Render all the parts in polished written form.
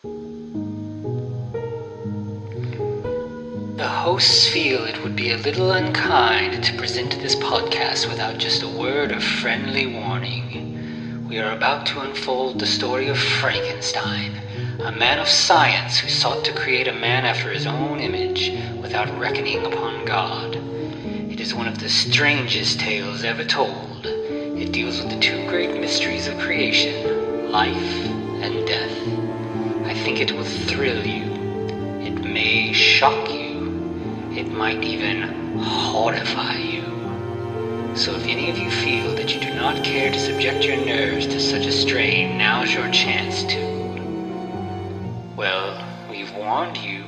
The hosts feel it would be a little unkind to present this podcast without just a word of friendly warning. We are about to unfold the story of Frankenstein, a man of science who sought to create a man after his own image without reckoning upon God. It is one of the strangest tales ever told. It deals with the two great mysteries of creation, life and death. I think it will thrill you. It may shock you. It might even horrify you. So if any of you feel that you do not care to subject your nerves to such a strain, now's your chance to. Well, we've warned you.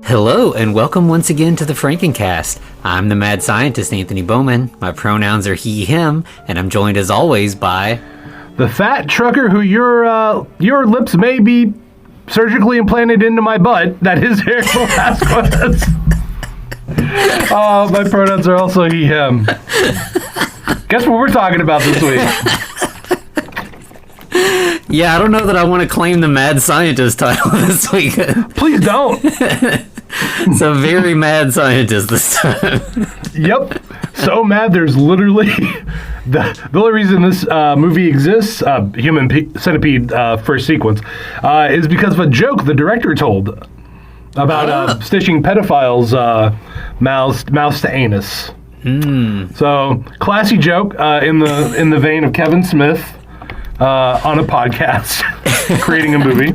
Hello, and welcome once again to the Frankencast. I'm the mad scientist, Anthony Bowman. My pronouns are he, him, and I'm joined as always by... the fat trucker who your lips may be surgically implanted into my butt. That is Eric Velasquez. My pronouns are also he, him. Guess what we're talking about this week? Yeah, I don't know that I want to claim the mad scientist title this week. Please don't. It's a very mad scientist this time. Yep. So mad there's literally... The only reason this movie exists, Human Centipede first sequence, is because of a joke the director told about stitching pedophiles' mouths to anus. So, classy joke in the vein of Kevin Smith on a podcast creating a movie.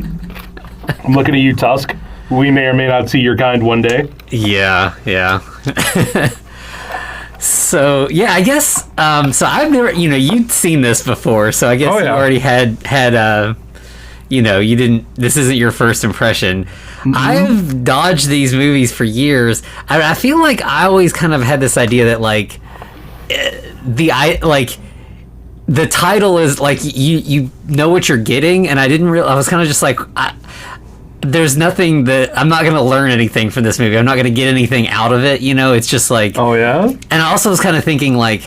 I'm looking at you, Tusk. We may or may not see your kind one day. Yeah. So, yeah, I guess, so I've never, you'd seen this before, so I guess you already had, this isn't your first impression. Mm-hmm. I've dodged these movies for years. I feel like I always kind of had this idea that, the title is, you know what you're getting, and I was kind of just like, there's nothing that I'm not going to learn anything from this movie. I'm not going to get anything out of it. It's just like, oh yeah. And I also was kind of thinking I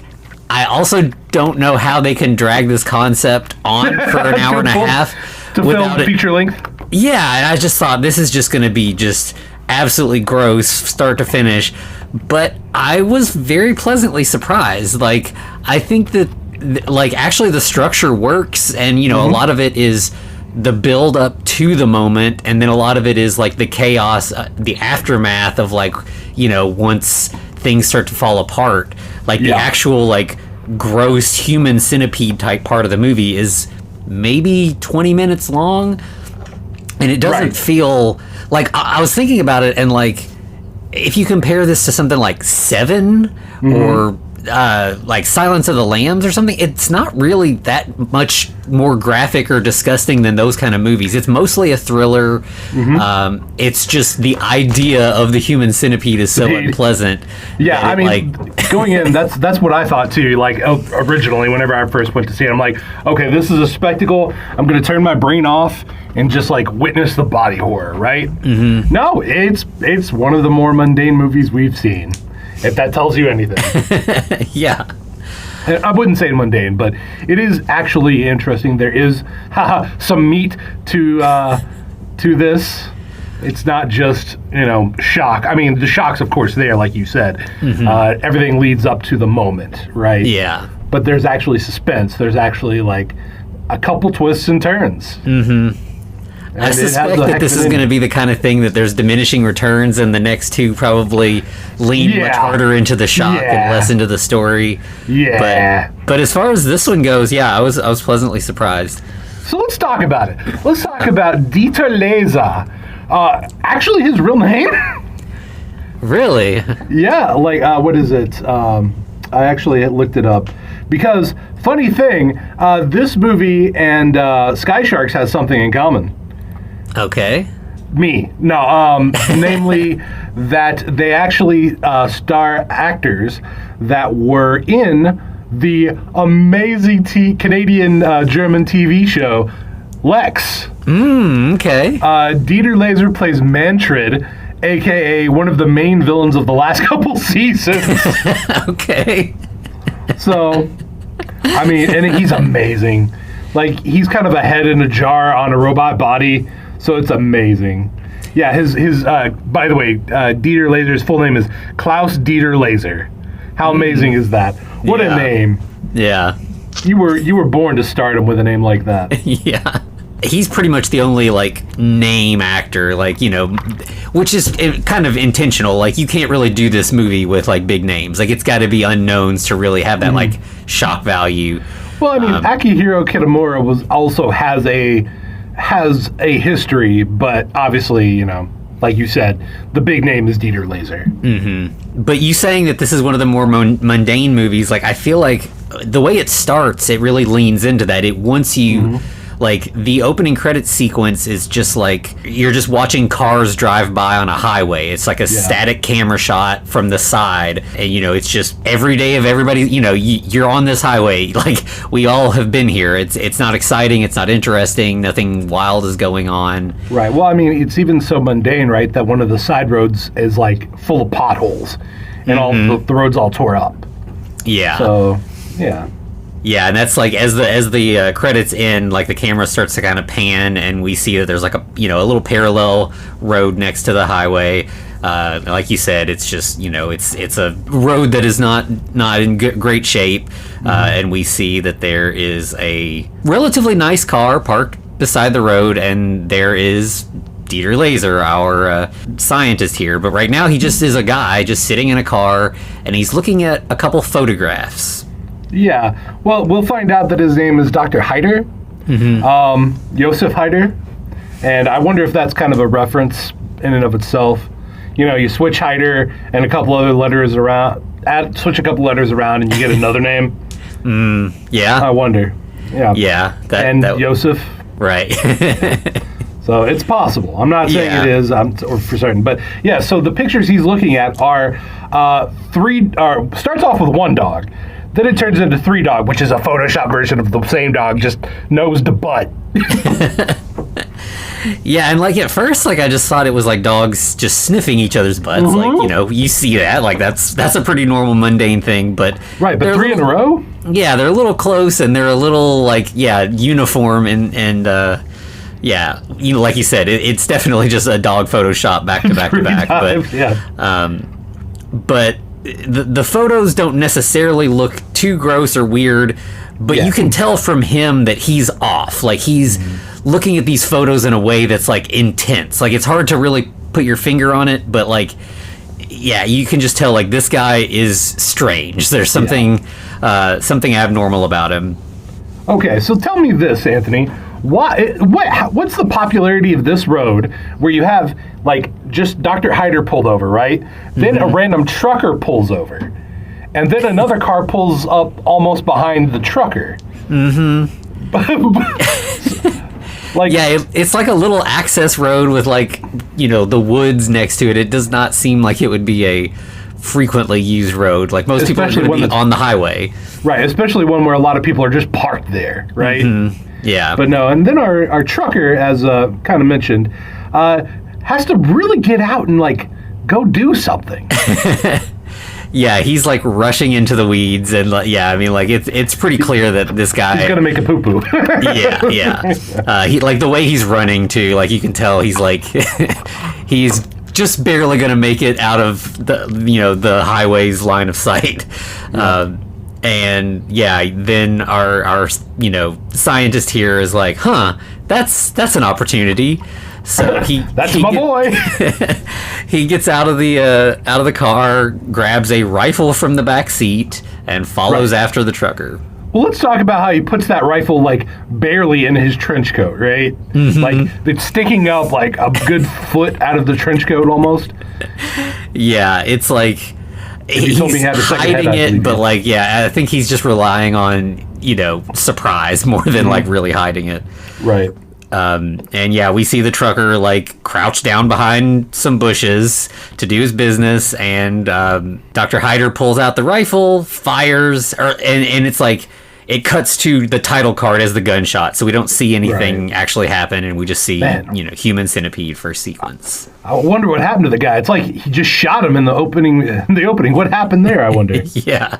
also don't know how they can drag this concept on for an hour and a half to film feature length. Yeah, and I just thought this is just going to be just absolutely gross, start to finish. But I was very pleasantly surprised. I think that actually the structure works, and a lot of it is the build up to the moment, and then a lot of it is the chaos, the aftermath of once things start to fall apart. The actual gross human centipede type part of the movie is maybe 20 minutes long, and it doesn't feel I was thinking about it, and if you compare this to something like Seven or Silence of the Lambs or something, it's not really that much more graphic or disgusting than those kind of movies. It's mostly a thriller. Mm-hmm. It's just the idea of the human centipede is so unpleasant. Yeah, going in, that's what I thought too. Originally, whenever I first went to see it, I'm like, okay, this is a spectacle. I'm going to turn my brain off and just witness the body horror, right? Mm-hmm. No, it's one of the more mundane movies we've seen. If that tells you anything. Yeah. I wouldn't say mundane, but it is actually interesting. There is some meat to this. It's not just, shock. I mean, the shock's, of course, there, like you said. Mm-hmm. Everything leads up to the moment, right? Yeah. But there's actually suspense. There's actually, a couple twists and turns. Mm-hmm. I suspect that this is going to be the kind of thing that there's diminishing returns, and the next two probably lean much harder into the shock and less into the story. Yeah. But as far as this one goes, I was pleasantly surprised. So let's talk about it. Let's talk about Dieter Laser. Actually, his real name? Really? Yeah. What is it? I actually looked it up because funny thing, this movie and Sky Sharks has something in common. Okay. Namely that they actually star actors that were in the amazing Canadian German TV show Lex. Okay. Dieter Laser plays Mantrid, a.k.a. one of the main villains of the last couple seasons. Okay. So, I mean, and he's amazing. Like, he's kind of a head in a jar on a robot body, so it's amazing. Yeah, his by the way, Dieter Laser's full name is Klaus Dieter Laser. How amazing is that? What a name. Yeah. You were born to stardom with a name like that. Yeah. He's pretty much the only, like, name actor, like, you know, which is kind of intentional. Like, you can't really do this movie with, like, big names. Like, it's got to be unknowns to really have that, like, shock value. Well, I mean, Akihiro Kitamura has a history, but obviously, you know, like you said, the big name is Dieter Laser. Mm-hmm. But you saying that this is one of the more mundane movies, like, I feel like the way it starts, it really leans into that. It wants you... Like, the opening credits sequence is just like, you're just watching cars drive by on a highway. It's like a static camera shot from the side. And, you know, it's just every day of everybody, you know, you're on this highway. Like, we all have been here. It's not exciting. It's not interesting. Nothing wild is going on. Right. Well, I mean, it's even so mundane, right, that one of the side roads is, like, full of potholes. And all the road's all tore up. Yeah. So, yeah. Yeah, and that's like as the credits end, like the camera starts to kind of pan, and we see that there's like a little parallel road next to the highway. Like you said, it's just it's a road that is not in great shape, and we see that there is a relatively nice car parked beside the road, and there is Dieter Laser, our scientist here. But right now he just is a guy just sitting in a car, and he's looking at a couple photographs. Yeah, well, we'll find out that his name is Dr. Heider, Josef Heider, and I wonder if that's kind of a reference in and of itself. You know, you switch Heider and a couple other letters around, switch a couple letters around, and you get another name. Yeah. I wonder. Yeah. Yeah. That Josef. Right. So it's possible. I'm not saying it is, or for certain, but yeah. So the pictures he's looking at are starts off with one dog. Then it turns into three dog, which is a Photoshop version of the same dog, just nose to butt. Yeah, and like at first, like I just thought it was like dogs just sniffing each other's butts. Like, you see that, like that's a pretty normal mundane thing. But right, but three in a row. Yeah, they're a little close, and they're a little like uniform, and like you said, it's definitely just a dog Photoshop back to back to back. But the photos don't necessarily look too gross or weird, but you can tell from him that he's off. Like he's looking at these photos in a way that's like intense. Like it's hard to really put your finger on it, but like, yeah, you can just tell like this guy is strange. There's something abnormal about him. Okay, so tell me this, Anthony. What's the popularity of this road where you have like just Dr. Heider pulled over, right? Then a random trucker pulls over, and then another car pulls up almost behind the trucker. Like, yeah, it's like a little access road with like the woods next to it. It does not seem like it would be a frequently used road. Like most people are going to be on the highway, right? Especially one where a lot of people are just parked there, right? Yeah. But no, and then our trucker, as kind of mentioned, has to really get out and like go do something. Yeah, he's like rushing into the weeds, and I mean, like it's pretty clear that this guy he's gonna make a poo poo. He like the way he's running too. Like you can tell he's like he's just barely gonna make it out of the highway's line of sight. And then our scientist here is like, that's an opportunity. So my boy. He gets out of the car, grabs a rifle from the back seat, and follows after the trucker. Well, let's talk about how he puts that rifle like barely in his trench coat, right? Like it's sticking up like a good foot out of the trench coat almost. Yeah, it's like he's hiding it, but like I think he's just relying on surprise more than like really hiding it. Right. And we see the trucker like crouch down behind some bushes to do his business, and Dr. Heider pulls out the rifle, fires, and it's like it cuts to the title card as the gunshot, so we don't see anything actually happen, and we just see Human Centipede first sequence. I wonder what happened to the guy. It's like he just shot him in the opening. What happened there? I wonder. Yeah.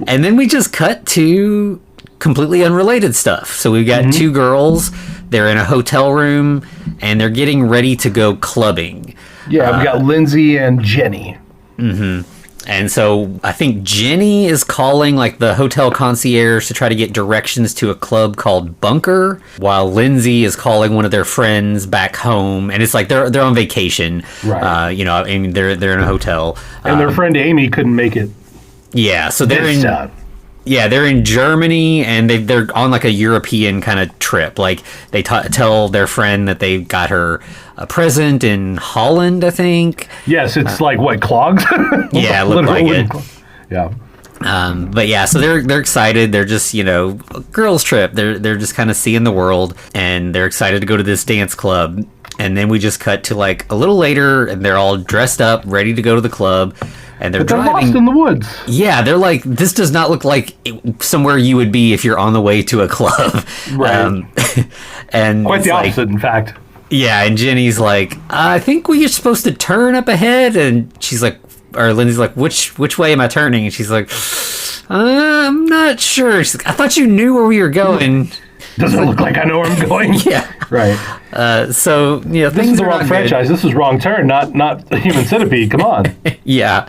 And then we just cut to completely unrelated stuff. So we've got two girls. They're in a hotel room, and they're getting ready to go clubbing. Yeah, we've got Lindsay and Jenny. And so I think Jenny is calling like the hotel concierge to try to get directions to a club called Bunker, while Lindsay is calling one of their friends back home. And it's like they're on vacation. Right. I mean, they're in a hotel. And their friend Amy couldn't make it. Yeah, so they're in time. Yeah, they're in Germany, and they're on like a European kind of trip. Like they tell their friend that they got her a present in Holland, I think. Yes, it's like what, clogs? Yeah, it looked like it. Yeah. But yeah, so they're excited. They're just girls trip. They're just kind of seeing the world, and they're excited to go to this dance club. And then we just cut to like a little later, and they're all dressed up, ready to go to the club. And they're driving. Lost in the woods. Yeah, they're like, this does not look like somewhere you would be if you're on the way to a club. Right. And quite the opposite, in fact. Yeah, and Jenny's like, I think we're supposed to turn up ahead. And she's like, or Lindsay's like, which way am I turning? And she's like, I'm not sure. She's like, I thought you knew where we were going. Doesn't look like I know where I'm going. Yeah. Right. So, this is the wrong franchise. This is Wrong Turn, not Human Centipede. Come on. Yeah.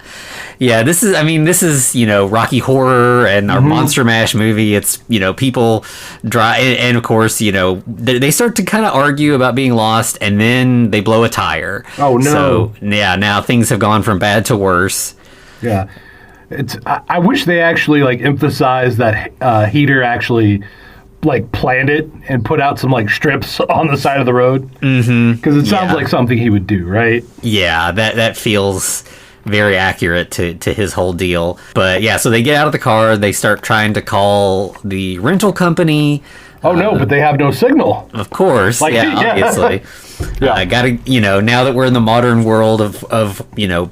Yeah, this is Rocky Horror and our Monster Mash movie. It's, people drive, and of course, they start to kind of argue about being lost, and then they blow a tire. Oh, no. So, yeah, now things have gone from bad to worse. Yeah. I wish they actually, emphasized that Heater actually planned it and put out some strips on the side of the road, because it sounds like something he would do, right? Yeah, that feels very accurate to his whole deal. But yeah, so they get out of the car, they start trying to call the rental company. Oh no, but they have no signal. Of course, obviously. I gotta, now that we're in the modern world of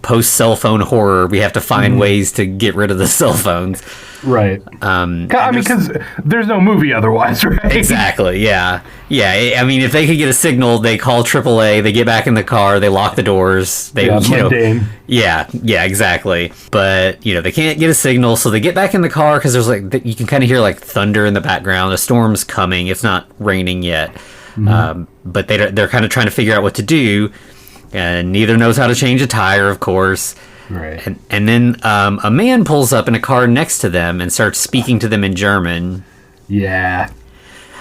post cell phone horror, we have to find ways to get rid of the cell phones. Right. Because there's no movie otherwise, right? Exactly. Yeah. Yeah. I mean, if they could get a signal, they call AAA. They get back in the car. They lock the doors. They, mundane. Yeah. Yeah. Exactly. But they can't get a signal, so they get back in the car because there's you can kind of hear thunder in the background. A storm's coming. It's not raining yet, but they're kind of trying to figure out what to do, and neither knows how to change a tire, of course. Right. And then a man pulls up in a car next to them and starts speaking to them in German. Yeah.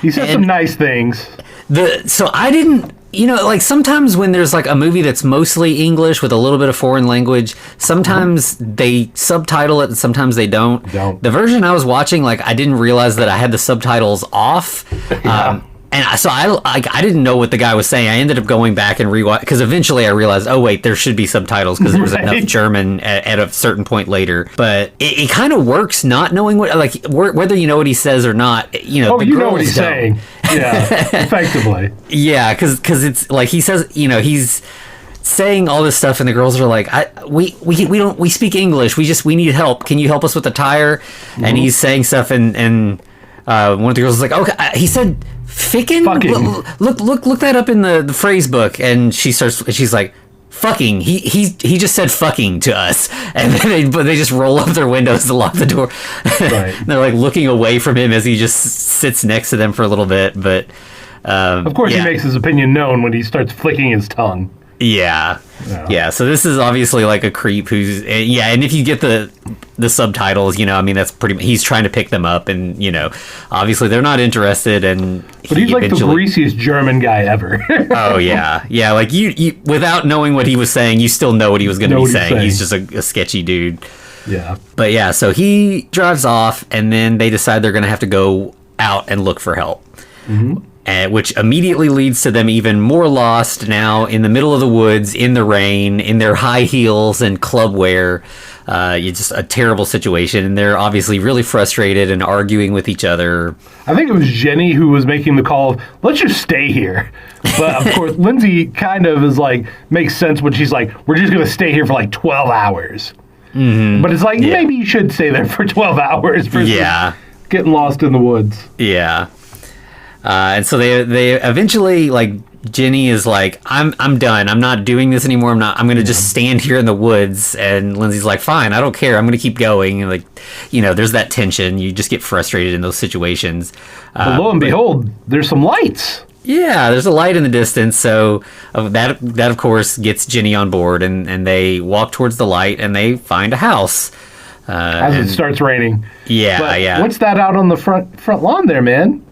He said some nice things. So I didn't, sometimes when there's a movie that's mostly English with a little bit of foreign language, sometimes they subtitle it and sometimes they don't. The version I was watching, I didn't realize that I had the subtitles off. Yeah. And so I didn't know what the guy was saying. I ended up going back and rewatch, because eventually I realized, oh wait, there should be subtitles because there was enough German at a certain point later. But it kind of works not knowing what, whether you know what he says or not. The girls know what he's saying. Yeah, effectively. Yeah, because it's he says, he's saying all this stuff, and the girls are like, we speak English. We need help. Can you help us with the tire? And he's saying stuff, and one of the girls is like, okay, he said. Fucking. Look that up in the phrase book, and she's like, fucking. He just said fucking to us, and then they just roll up their windows to lock the door. Right. They're looking away from him as he just sits next to them for a little bit, but of course he makes his opinion known when he starts flicking his tongue. Yeah. So this is obviously a creep who's and if you get the subtitles, that's pretty. He's trying to pick them up, and obviously they're not interested. And but he's the greasiest German guy ever. Oh yeah. You without knowing what he was saying, you still know what he was going to be saying. He's just a sketchy dude. Yeah. But yeah, so he drives off, and then they decide they're going to have to go out and look for help. Which immediately leads to them even more lost now in the middle of the woods, in the rain, in their high heels and club wear. It's just a terrible situation, and they're obviously really frustrated and arguing with each other. I think it was Jenny who was making the call of, let's just stay here. But, of course, Lindsay kind of is makes sense when she's like, we're just going to stay here for 12 hours. But it's maybe you should stay there for 12 hours versus getting lost in the woods. Yeah. And so they eventually Jenny is like, I'm done. I'm not doing this anymore. I'm going to just stand here in the woods. And Lindsay's like, fine, I don't care. I'm going to keep going. And like, there's that tension. You just get frustrated in those situations. But lo and behold, there's some lights. Yeah, there's a light in the distance. So that of course gets Jenny on board, and they walk towards the light and they find a house. As it starts raining. Yeah, but yeah. What's that out on the front lawn there, man?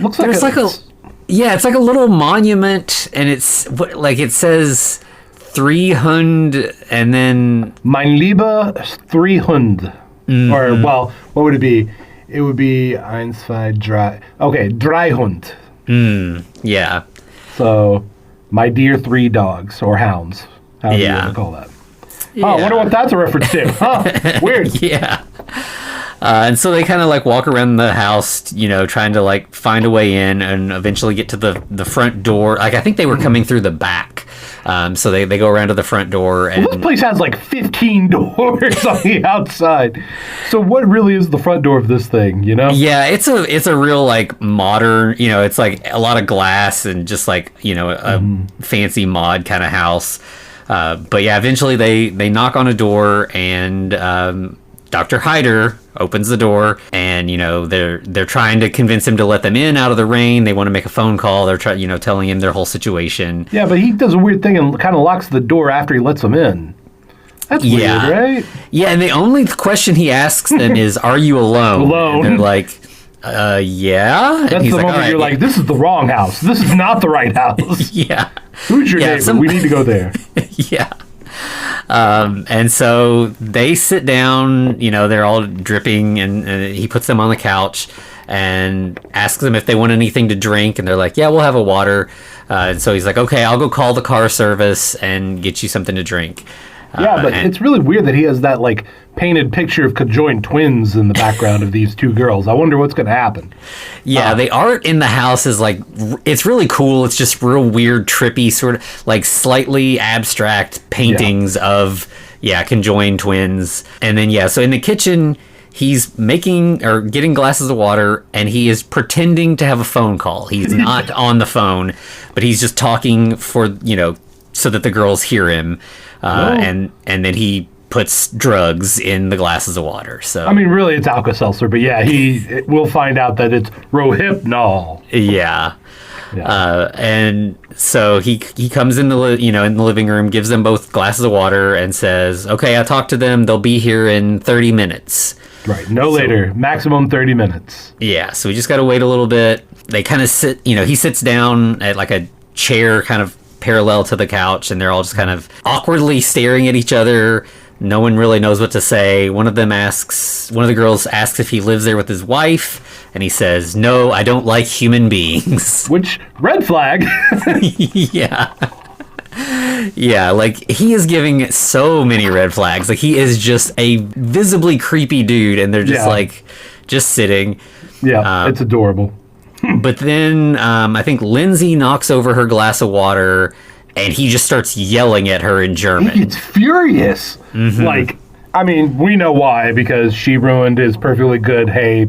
Looks like it's like a little monument, and it's like it says 300, and then Mein Liebe 300. Or well, what would it be? It would be 1, 2, 3. Okay, 300. Yeah. So, my dear 3 dogs or hounds. However you want to call that. Yeah. Oh, I wonder what that's a reference to. Huh, weird. Yeah. And so they kind of like walk around the house, trying to like find a way in, and eventually get to the front door. Like, I think they were coming through the back. So they go around to the front door. And this place has like 15 doors on the outside. So what really is the front door of this thing, Yeah, it's a real like modern, it's like a lot of glass and just like, a fancy mod kind of house. But yeah, eventually they knock on a door, and Dr. Hyder opens the door, and they're trying to convince him to let them in out of the rain. They want to make a phone call. They're telling him their whole situation. Yeah, but he does a weird thing and kind of locks the door after he lets them in. That's weird, right? Yeah, and the only question he asks them is, "Are you alone?" Alone. And they're like, yeah. That's the moment you're like, this is the wrong house. This is not the right house. Yeah. Who's your neighbor? We need to go there. Yeah. And so they sit down, they're all dripping, and he puts them on the couch and asks them if they want anything to drink. And they're like, yeah, we'll have a water. And so he's like, okay, I'll go call the car service and get you something to drink. Yeah, but it's really weird that he has that like painted picture of conjoined twins in the background of these 2 girls. I wonder what's going to happen. Yeah, the art in the house is like, it's really cool. It's just real weird, trippy, sort of like slightly abstract paintings of conjoined twins. And then so in the kitchen, he's making or getting glasses of water, and he is pretending to have a phone call. He's not on the phone, but he's just talking for so that the girls hear him. And then he puts drugs in the glasses of water. So I mean, really, it's Alka-Seltzer, but we'll find out that it's Rohypnol. Yeah. And so he comes in the in the living room, gives them both glasses of water, and says, "Okay, I talked to them. They'll be here in 30 minutes." Right, later, maximum 30 minutes. Yeah, so we just got to wait a little bit. They kind of sit. He sits down at like a chair, kind of parallel to the couch, and they're all just kind of awkwardly staring at each other. No one really knows what to say. One of the girls asks if he lives there with his wife, and he says, "No, I don't like human beings." Which, red flag. Yeah. Yeah, like, he is giving so many red flags. Like, he is just a visibly creepy dude, and they're just like, just sitting. Yeah, it's adorable. But then I think Lindsay knocks over her glass of water, and he just starts yelling at her in German. He gets furious. Mm-hmm. Like, I mean, we know why, because she ruined his perfectly good, hey,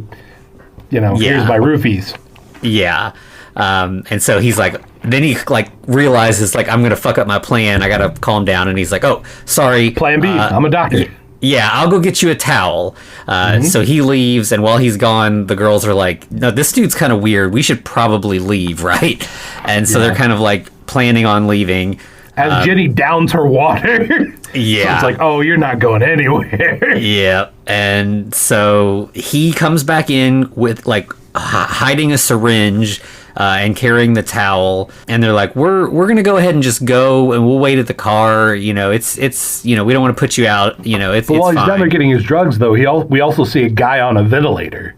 here's my roofies. Yeah. And so he's like, then he like realizes like, I'm going to fuck up my plan. I got to calm down. And he's like, oh, sorry. Plan B. I'm a doctor. Yeah, I'll go get you a towel. So he leaves, and while he's gone, the girls are like, no, this dude's kind of weird. We should probably leave, right? And so they're kind of like planning on leaving. As Jenny downs her water. Yeah. So it's like, oh, you're not going anywhere. Yeah. And so he comes back in with like hiding a syringe and carrying the towel, and they're like, we're gonna go ahead and just go, and we'll wait at the car. It's we don't want to put you out. It's while fine. He's down there getting his drugs, though, we also see a guy on a ventilator.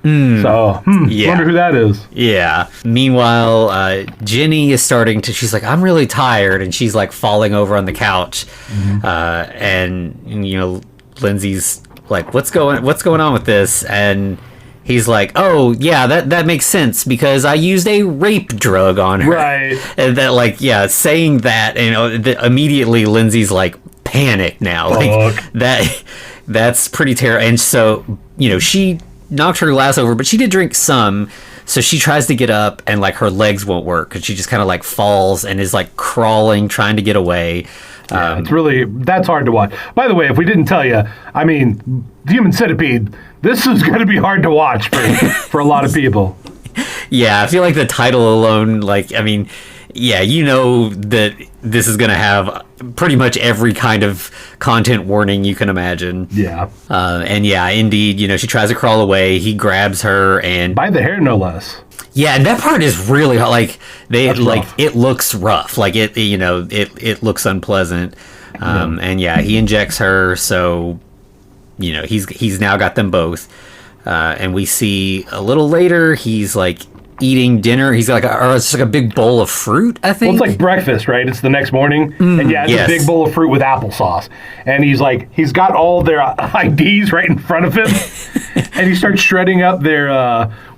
So, wonder who that is. Yeah. Meanwhile, Jenny is she's like, I'm really tired, and she's like falling over on the couch. And Lindsay's like, what's going on with this? And he's like, oh, yeah, that makes sense, because I used a rape drug on her. Right. And that, like, yeah, saying that, immediately Lindsay's like, panic now. Like, that's pretty terrible. And so, she knocked her glass over, but she did drink some. So she tries to get up, and like her legs won't work because she just kind of like falls and is like crawling, trying to get away. That's hard to watch. By the way, if we didn't tell you, I mean, Human Centipede, this is going to be hard to watch for a lot of people. Yeah, I feel like the title alone, like, I mean, yeah, you know that this is going to have pretty much every kind of content warning you can imagine. Yeah. And yeah, indeed, you know, she tries to crawl away. He grabs her and... by the hair, no less. Yeah, and that part is really like That's rough. it looks rough. Like it, you know, it looks unpleasant. And yeah, he injects her, so you know, he's now got them both. And we see a little later he's like eating dinner. He's got like it's like a big bowl of fruit, I think. Well, it's like breakfast, right? It's the next morning. And yeah, it's a big bowl of fruit with applesauce. And he's got all their IDs right in front of him. And he starts shredding up their,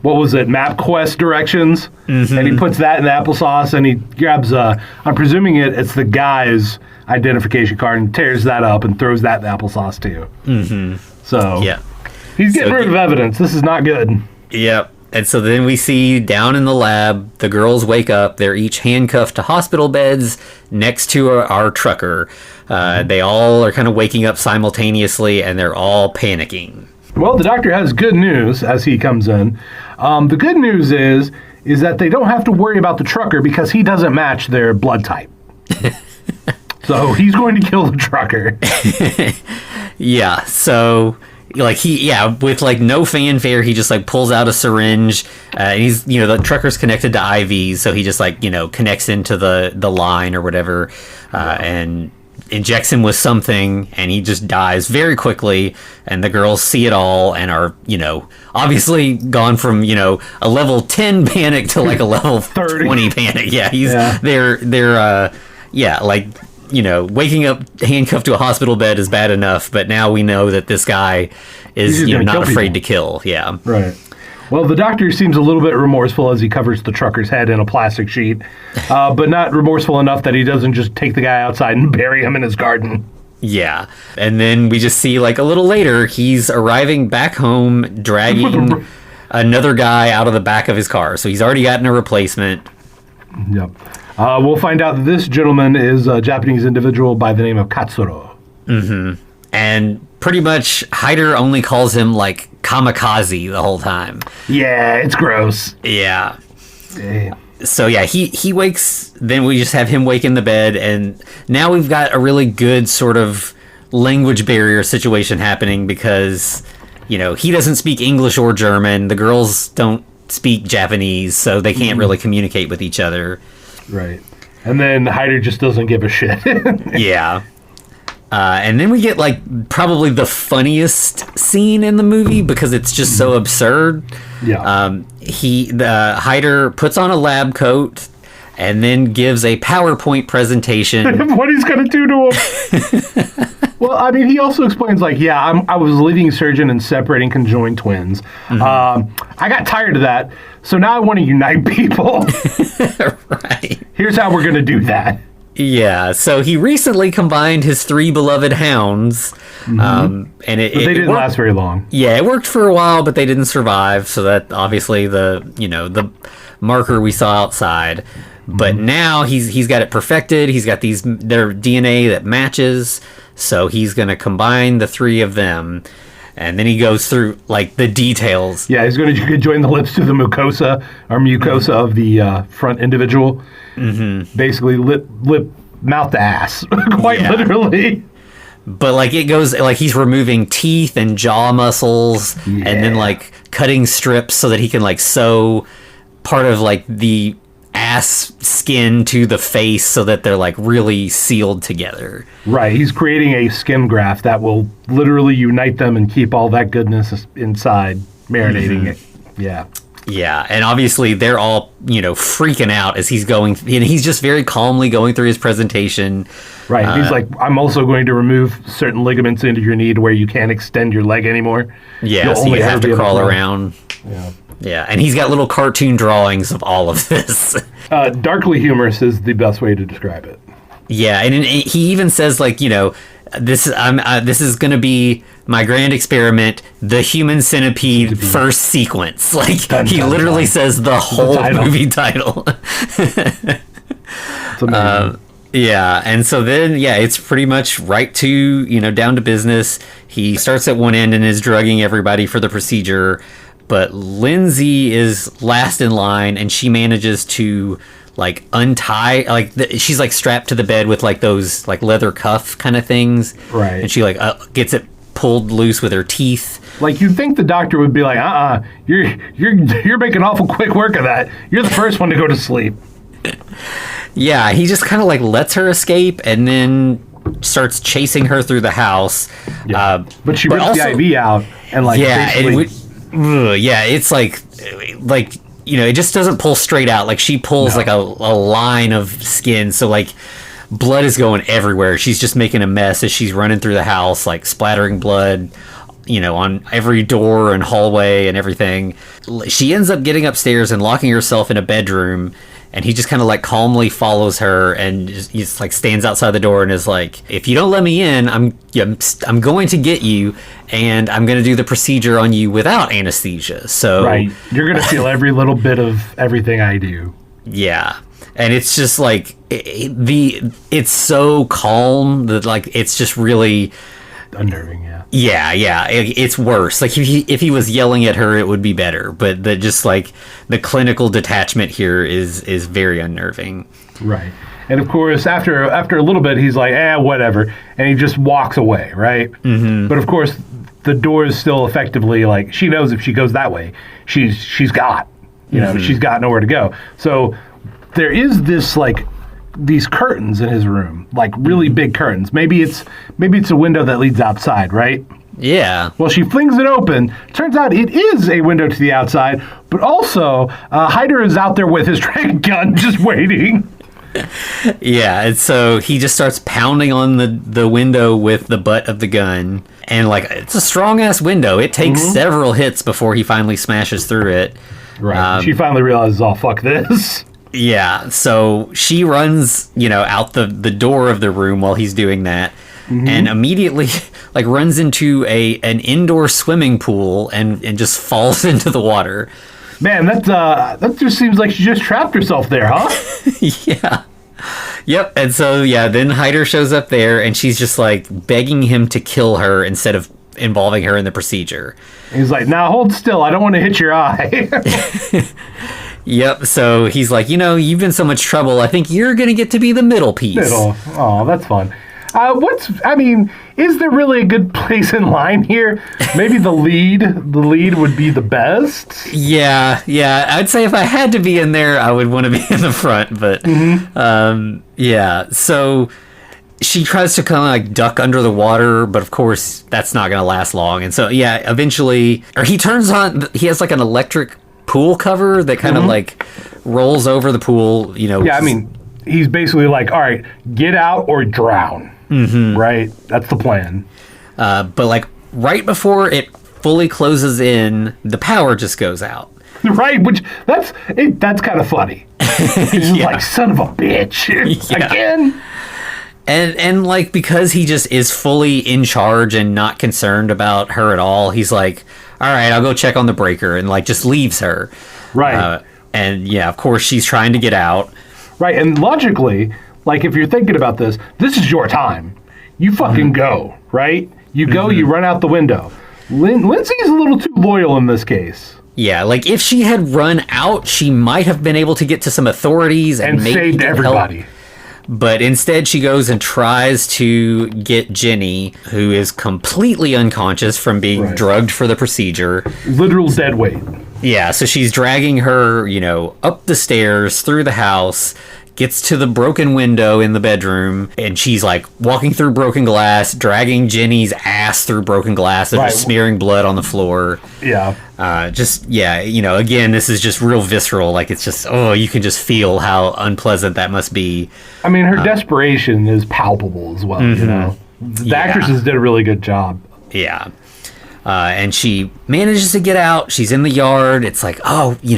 MapQuest directions. Mm-hmm. And he puts that in the applesauce, and he grabs, I'm presuming it's the guy's identification card, and tears that up and throws that in the applesauce too. Mm-hmm. So, yeah. He's getting rid of evidence. This is not good. Yep. And so then we see down in the lab, the girls wake up. They're each handcuffed to hospital beds next to our trucker. They all are kind of waking up simultaneously, and they're all panicking. Well, the doctor has good news as he comes in. The good news is that they don't have to worry about the trucker because he doesn't match their blood type. So he's going to kill the trucker. Yeah, so... like with like no fanfare, he just like pulls out a syringe. And he's, you know, the trucker's connected to IVs, so he just like, you know, connects into the line or whatever, and injects him with something, and he just dies very quickly. And the girls see it all and are, you know, obviously gone from, you know, a level 10 panic to like a level 20 panic. Yeah, they're like, you know, waking up handcuffed to a hospital bed is bad enough, but now we know that this guy is, you know, not afraid to kill. Yeah. Right. Well, the doctor seems a little bit remorseful as he covers the trucker's head in a plastic sheet, but not remorseful enough that he doesn't just take the guy outside and bury him in his garden. Yeah. And then we just see, like, a little later, he's arriving back home, dragging another guy out of the back of his car. So he's already gotten a replacement. Yep. We'll find out that this gentleman is a Japanese individual by the name of Katsuro. Mm-hmm. And pretty much Hyder only calls him, like, kamikaze the whole time. Yeah, it's gross. Yeah. Yeah. So, yeah, he wakes... then we just have him wake in the bed, and now we've got a really good sort of language barrier situation happening because, you know, he doesn't speak English or German. The girls don't speak Japanese, so they can't really communicate with each other. Right. And then Hyder just doesn't give a shit. Yeah. And then we get, like, probably the funniest scene in the movie because it's just so absurd. Yeah. Hyder puts on a lab coat and then gives a PowerPoint presentation. What he's going to do to him. Well, I mean, he also explains, like, I was a leading surgeon in separating conjoined twins. Mm-hmm. I got tired of that, so now I want to unite people. Right. Here's how we're going to do that. Yeah, so he recently combined his 3 beloved hounds, and they didn't last very long. Yeah, it worked for a while, but they didn't survive. So that obviously the marker we saw outside. But now he's got it perfected. He's got their DNA that matches. So he's going to combine the 3 of them. And then he goes through, like, the details. Yeah, he's going to join the lips to the mucosa of the front individual. Mm-hmm. Basically, lip, mouth to ass, quite literally. But, like, it goes, like, he's removing teeth and jaw muscles and then, like, cutting strips so that he can, like, sew part of, like, the ass skin to the face so that they're, like, really sealed together. Right. He's creating a skin graft that will literally unite them and keep all that goodness inside, marinating it. Yeah. Yeah, and obviously they're all, you know, freaking out as he's going, and he's just very calmly going through his presentation. Right, he's like, I'm also going to remove certain ligaments into your knee to where you can't extend your leg anymore. Yeah, so you have to crawl around. Yeah, and he's got little cartoon drawings of all of this. Darkly humorous is the best way to describe it. Yeah, and he even says, like, you know, this is gonna be my grand experiment, the Human Centipede first sequence. Like he literally says the whole movie title. It's amazing. Yeah, and so then, it's pretty much right to, down to business. He starts at one end and is drugging everybody for the procedure, but Lindsay is last in line, and she manages to, like, untie, like, she's, like, strapped to the bed with, like, those, like, leather cuff kind of things. Right. And she, like, gets it pulled loose with her teeth. Like, you'd think the doctor would be like, you're making awful quick work of that. You're the first one to go to sleep. Yeah, he just kind of like lets her escape and then starts chasing her through the house. Yeah. But she rips the IV out and like it's like it just doesn't pull straight out. Like she pulls like a line of skin, so like blood is going everywhere. She's just making a mess as she's running through the house, like splattering blood, on every door and hallway and everything. She ends up getting upstairs and locking herself in a bedroom. And he just kind of like calmly follows her and just like stands outside the door and is like, if you don't let me in, I'm going to get you, and I'm going to do the procedure on you without anesthesia. So right, you're going to feel every little bit of everything I do. Yeah, and it's just like it's so calm that like it's just really unnerving. Yeah, it's worse. Like if he was yelling at her, it would be better. But just like the clinical detachment here is very unnerving. Right, and of course after a little bit, he's like, whatever, and he just walks away. Right, but of course the door is still effectively like she knows if she goes that way, she's got she's got nowhere to go. So there is this like these curtains in his room, like really big curtains. Maybe it's a window that leads outside, right? Yeah. Well, she flings it open. Turns out it is a window to the outside, but also Hyder is out there with his trank gun just waiting. Yeah, and so he just starts pounding on the window with the butt of the gun, and like it's a strong ass window. It takes several hits before he finally smashes through it. Right. She finally realizes, fuck this. Yeah, so she runs, out the door of the room while he's doing that, and immediately, like, runs into an indoor swimming pool and just falls into the water. Man, that just seems like she just trapped herself there, huh? Yeah. Yep, and so, then Hyder shows up there, and she's just, like, begging him to kill her instead of involving her in the procedure. He's like, now hold still, I don't want to hit your eye. Yep, so he's like, you've been so much trouble, I think you're going to get to be the middle piece. Oh, that's fun. Is there really a good place in line here? Maybe the lead would be the best? Yeah, I'd say if I had to be in there, I would want to be in the front, but, so she tries to kind of like duck under the water, but of course, that's not going to last long, and so, eventually, or he has like an electric pool cover that kind of like rolls over the pool, he's basically like, all right, get out or drown. Right, that's the plan. But like right before it fully closes in, the power just goes out. Right, that's kind of funny. He's like, son of a bitch. Again. And like, because he just is fully in charge and not concerned about her at all, he's like, all right, I'll go check on the breaker, and like just leaves her. Right. And of course she's trying to get out. Right, and logically, like if you're thinking about this is your time. You fucking go, right? You go, you run out the window. Lindsay is a little too loyal in this case. Yeah, like if she had run out, she might have been able to get to some authorities and maybe saved everybody. Help. But instead she goes and tries to get Jenny, who is completely unconscious from being drugged for the procedure. Literal dead weight. Yeah, so she's dragging her, up the stairs, through the house, gets to the broken window in the bedroom, and she's like walking through broken glass, dragging Jenny's ass through broken glass, and just smearing blood on the floor. Yeah. Again, this is just real visceral. Like, it's just, you can just feel how unpleasant that must be. Her desperation is palpable as well, The actresses did a really good job. Yeah. And she manages to get out. She's in the yard. It's like,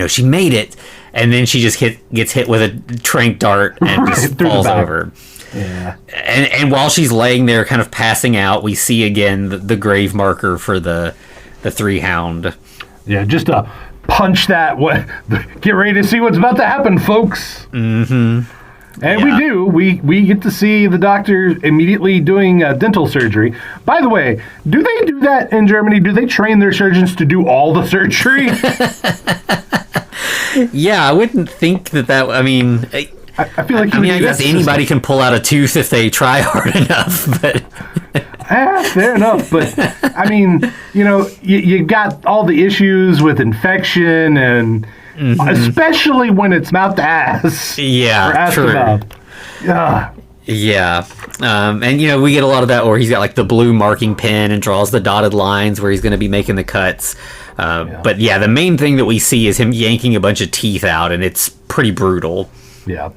she made it. And then she just gets hit with a trank dart and just falls over. Yeah. And while she's laying there kind of passing out, we see again the grave marker for the three hound. Yeah, just to punch that. Get ready to see what's about to happen, folks. Mm-hmm. And we do. We get to see the doctor immediately doing dental surgery. By the way, do they do that in Germany? Do they train their surgeons to do all the surgery? Yeah, I wouldn't think that. I mean, I feel like I guess anybody can pull out a tooth if they try hard enough, but. Fair enough, but I mean, you got all the issues with infection and especially when it's mouth to ass. Yeah, or ass true. to mouth. Yeah. And we get a lot of that where he's got like the blue marking pen and draws the dotted lines where he's going to be making the cuts. But yeah, the main thing that we see is him yanking a bunch of teeth out, and it's pretty brutal. Yeah.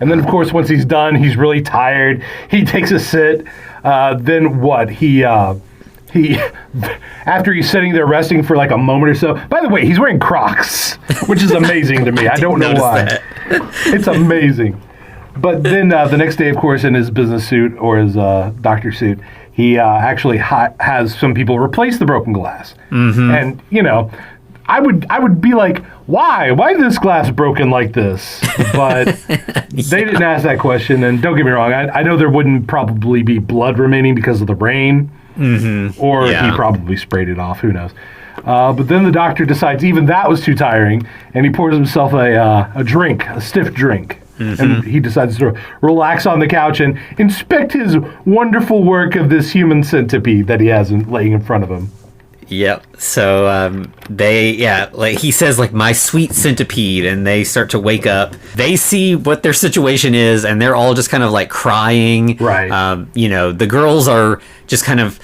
And then, of course, once he's done, he's really tired. He takes a sit. Then what? He after he's sitting there resting for like a moment or so. By the way, he's wearing Crocs, which is amazing to me. I don't know why. It's amazing. But then the next day, of course, in his business suit or his doctor suit, he actually has some people replace the broken glass. Mm-hmm. And I would be like, why is this glass broken like this? But they didn't ask that question. And don't get me wrong, I know there wouldn't probably be blood remaining because of the rain, or he probably sprayed it off. Who knows? But then the doctor decides even that was too tiring, and he pours himself a drink, a stiff drink. And he decides to relax on the couch and inspect his wonderful work of this human centipede that he has laying in front of him. Yep. So he says like my sweet centipede, and they start to wake up. They see what their situation is, and they're all just kind of like crying. Right. The girls are just kind of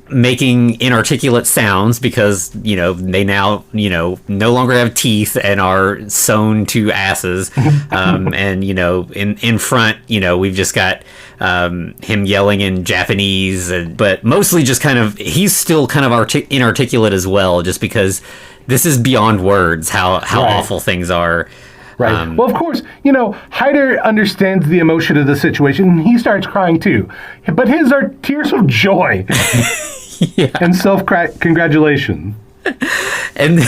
making inarticulate sounds because they now no longer have teeth and are sewn to asses. And in front we've just got him yelling in Japanese, but mostly just kind of he's still kind of inarticulate as well, just because this is beyond words how awful things are. Right. Well, of course, Hyder understands the emotion of the situation, and he starts crying too. But his are tears of joy and self-congratulation. And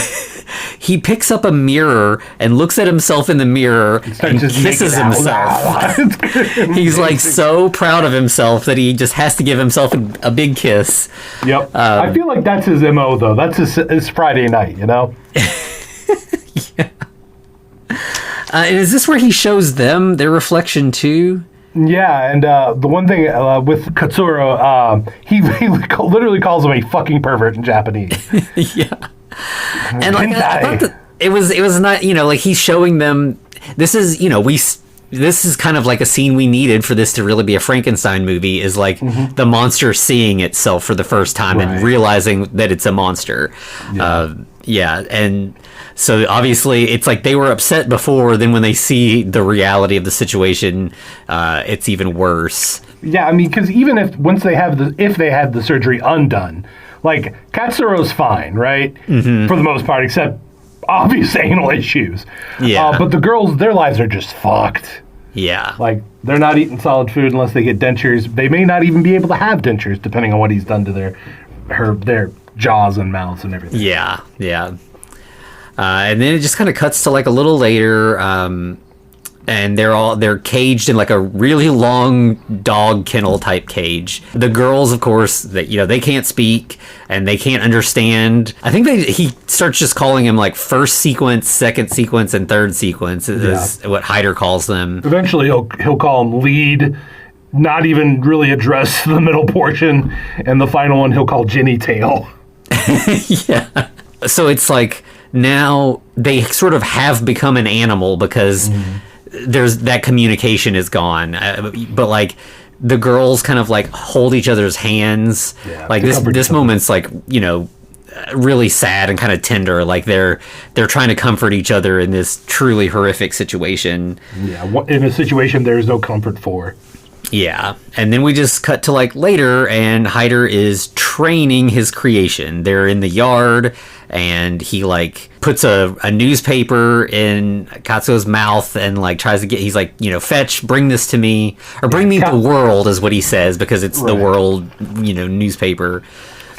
he picks up a mirror and looks at himself in the mirror and kisses himself. He's like so proud of himself that he just has to give himself a big kiss. Yep. I feel like that's his MO, though. That's his Friday night, Yeah. And is this where he shows them their reflection too? Yeah, and the one thing with Katsuro, he literally calls him a fucking pervert in Japanese. Yeah. And like I thought that it was not, like he's showing them this is, this is kind of like a scene we needed for this to really be a Frankenstein movie, is like the monster seeing itself for the first time and realizing that it's a monster. Yeah. And so obviously it's like they were upset before, then when they see the reality of the situation, it's even worse. Yeah, I mean, because even if they had the surgery undone, like Katsuro's fine, right? Mm-hmm. For the most part, except obvious anal issues. Yeah. But the girls, their lives are just fucked. Yeah. Like, they're not eating solid food unless they get dentures. They may not even be able to have dentures, depending on what he's done to their jaws and mouths and everything. Yeah, yeah. And then it just kind of cuts to like a little later, and they're caged in like a really long dog kennel type cage. The girls, of course, they can't speak and they can't understand. I think he starts just calling them like first sequence, second sequence, and third sequence is what Hyder calls them. Eventually, he'll call them lead, not even really address the middle portion, and the final one he'll call Jenny Tail. Yeah. So it's like now they sort of have become an animal because there's that communication is gone. But like the girls kind of like hold each other's hands. Yeah, like this moment's like, really sad and kind of tender. Like they're trying to comfort each other in this truly horrific situation. Yeah, in a situation there's no comfort for. Yeah, and then we just cut to like later, and Hyder is training his creation. They're in the yard, and he like puts a newspaper in Katsuo's mouth and like tries to get, he's like, fetch, bring this to me, or bring me the world is what he says, because it's the world, newspaper.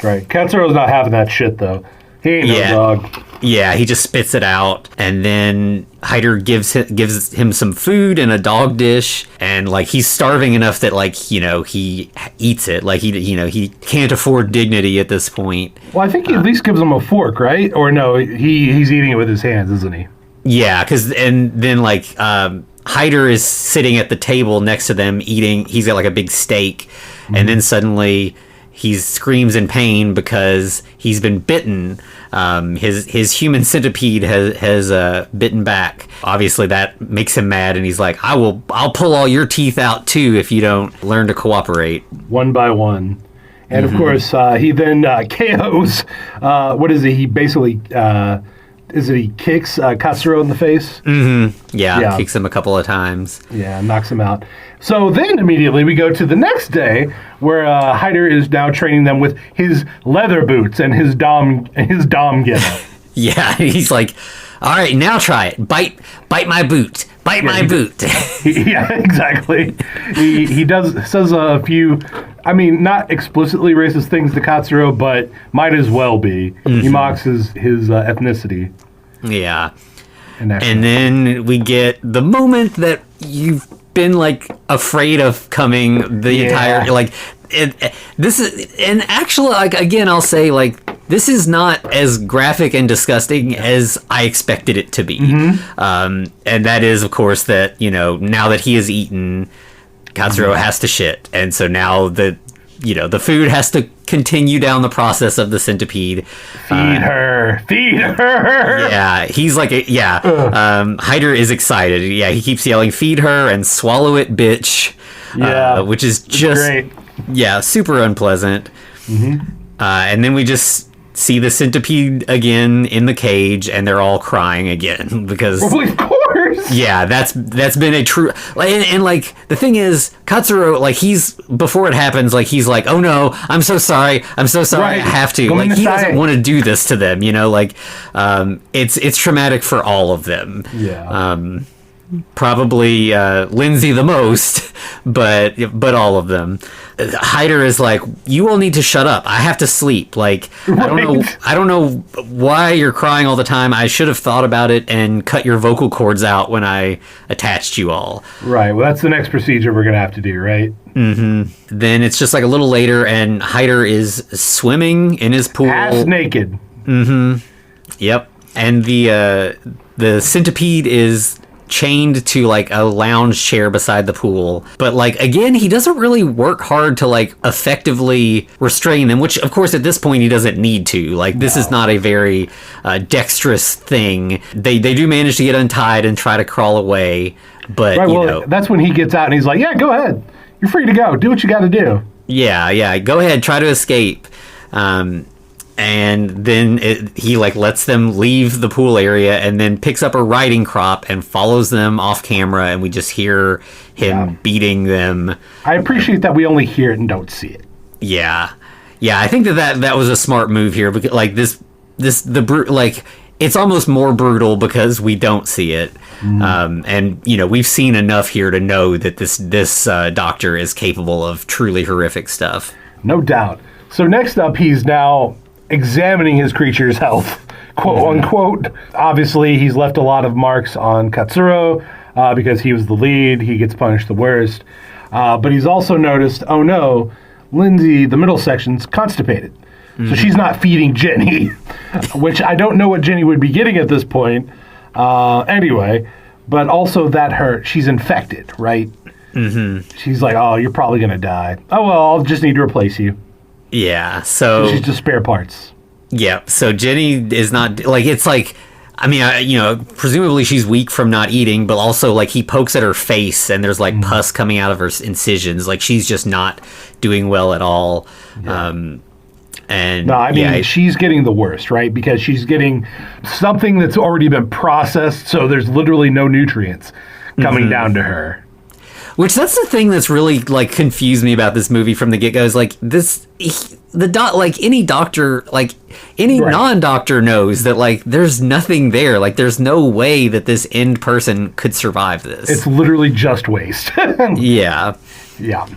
Right. Katsuo's not having that shit though. He ain't no dog. Yeah, he just spits it out, and then Hyder gives him some food in a dog dish, and like he's starving enough that like he eats it. Like he can't afford dignity at this point. Well, I think he at least gives him a fork, right? Or no, he's eating it with his hands, isn't he? Yeah, and then like Hyder is sitting at the table next to them eating. He's got like a big steak, and then suddenly he screams in pain because he's been bitten. His human centipede has bitten back. Obviously, that makes him mad, and he's like, I'll pull all your teeth out too if you don't learn to cooperate. One by one. And of course, he then KOs. What is it? He basically he kicks Katsuo in the face? Mm-hmm. Yeah, kicks him a couple of times. Yeah, knocks him out. So then immediately we go to the next day where Hyder is now training them with his leather boots and his dom getup. Yeah, he's like, all right, now try it. Bite my boot. Bite my boot. Yeah, exactly. He says a few, not explicitly racist things to Katsuo, but might as well be. He mocks his ethnicity. Yeah. And then we get the moment that you've been like afraid of coming the entire this is, and actually, like, again, I'll say, like, this is not as graphic and disgusting as I expected it to be. And that is, of course, that now that he has eaten, Katsuo has to shit, and so now the food has to continue down the process of the centipede. Feed her. Yeah, he's like, Hyder is excited. Yeah, he keeps yelling, feed her and swallow it, bitch. Yeah, which is just great. Yeah, super unpleasant. And then we just see the centipede again in the cage, and they're all crying again because. Well, of course. Yeah, that's been a true, and like the thing is, Katsuo, like before it happens, like he's like, oh no, I'm so sorry, right. I have to. Like he doesn't want to do this to them, like it's traumatic for all of them. Yeah. Probably Lindsay the most, but all of them. Hyder is like, you all need to shut up. I have to sleep. Like, I don't know why you're crying all the time. I should have thought about it and cut your vocal cords out when I attached you all. Right. Well, that's the next procedure we're gonna have to do, right? Then it's just like a little later, and Hyder is swimming in his pool, ass naked. Yep. And the centipede is chained to like a lounge chair beside the pool, but like again, he doesn't really work hard to like effectively restrain them, which of course at this point he doesn't need to. Like this is not a very dexterous thing. They do manage to get untied and try to crawl away, but right, that's when he gets out and he's like, yeah, go ahead, you're free to go, do what you got to do. Yeah, go ahead, try to escape. And then he like lets them leave the pool area, and then picks up a riding crop and follows them off camera, and we just hear him beating them. I appreciate that we only hear it and don't see it. Yeah, I think that was a smart move here, because like it's almost more brutal because we don't see it. And we've seen enough here to know that this doctor is capable of truly horrific stuff. No doubt. So next up, he's now examining his creature's health, quote unquote. Obviously, he's left a lot of marks on Katsuo because he was the lead. He gets punished the worst. But he's also noticed, oh no, Lindsay, the middle section's constipated. So she's not feeding Jenny, which I don't know what Jenny would be getting at this point. Anyway, but also that she's infected, right? She's like, oh, you're probably going to die. Oh, well, I'll just need to replace you. Yeah, so she's just spare parts. Yeah, so Jenny is not like, it's like, presumably she's weak from not eating, but also like he pokes at her face and there's like pus coming out of her incisions. Like she's just not doing well at all. Yeah. She's getting the worst, right? Because she's getting something that's already been processed, so there's literally no nutrients coming down to her. Which that's the thing that's really like confused me about this movie from the get-go is like any doctor, like any non-doctor knows that like there's nothing there. Like there's no way that this end person could survive this. It's literally just waste. Yeah. Yeah.